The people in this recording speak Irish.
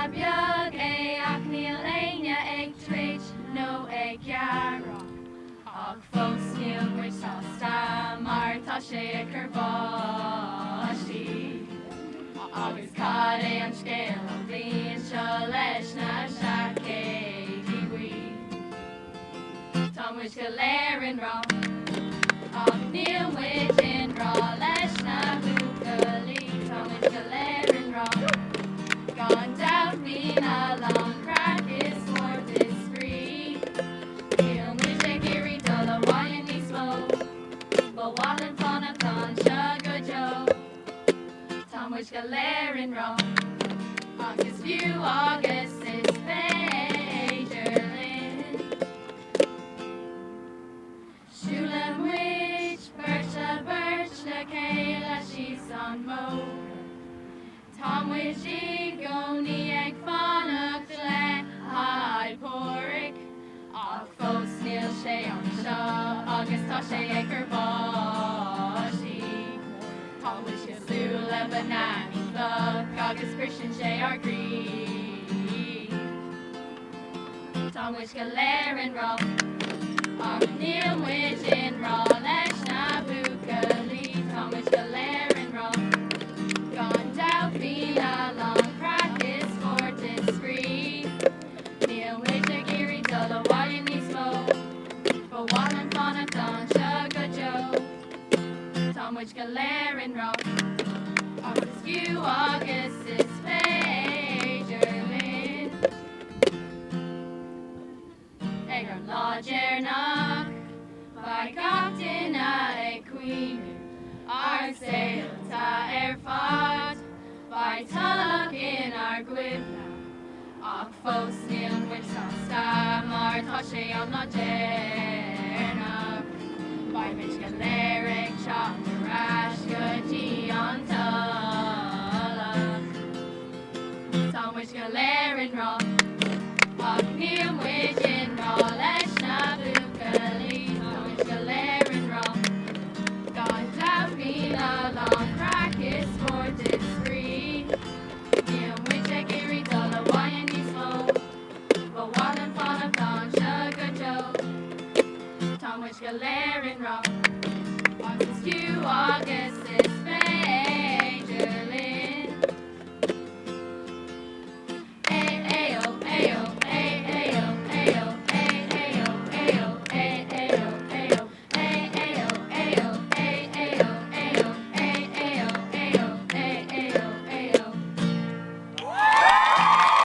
Biog ach níl aine ag trid nó ag gearrach ach fós níl muid sásta mar tá sé ag churbáistí agus cad é an scéal an bhíonn seo leis na seacéidí bhui. Tá muid go léir an rá ach níl muid in rá leis na bhuacalaí. Tá muid go léir an rá gan doubt me na long crack is for this free. Níl muid ag irí dul a bhain níos mó but bháilinn fánach an seo go Joe. Tá muid go léir an rá agus fiú agus is féidir linn. Siúla muid beirt le céile síos an mó. Tá muid i gcónaí ag fánach le haidhpóric ach fós níl sé an seo agus tá sé ag churbáistí. Tá muid go súla bannaí fhlog agus frisin sé ar grí. Tá muid go léir an rá ach níl muid in rá leis na bhuacalaí. Tá muid go léir an rá gan doubt me na long crack is for this free. Níl muid ag irí dul a bhain níos mó but bháilinn fánach an seo go Joe. Tá muid go léir an rá agus fiú agus is féidir linn. Ag an láidearnach ba gach duine ag cuimhnú ar saoil tá ar fad ba talach in ar gcuimhne ach fós níl muid sásta mar tá sé an láidearnach. Ba muid go léir ag teach arás go dtí an talach. Tá muid go léir an rá ach níl muid in rá leis na bhuacalaí. Tá muid go léir an rá gan doubt me na long crack is for this free. Níl muid ag irí dul a bhain níos mó but bháilinn fánach an seo go Joe. Tá muid go léir an rá agus fiú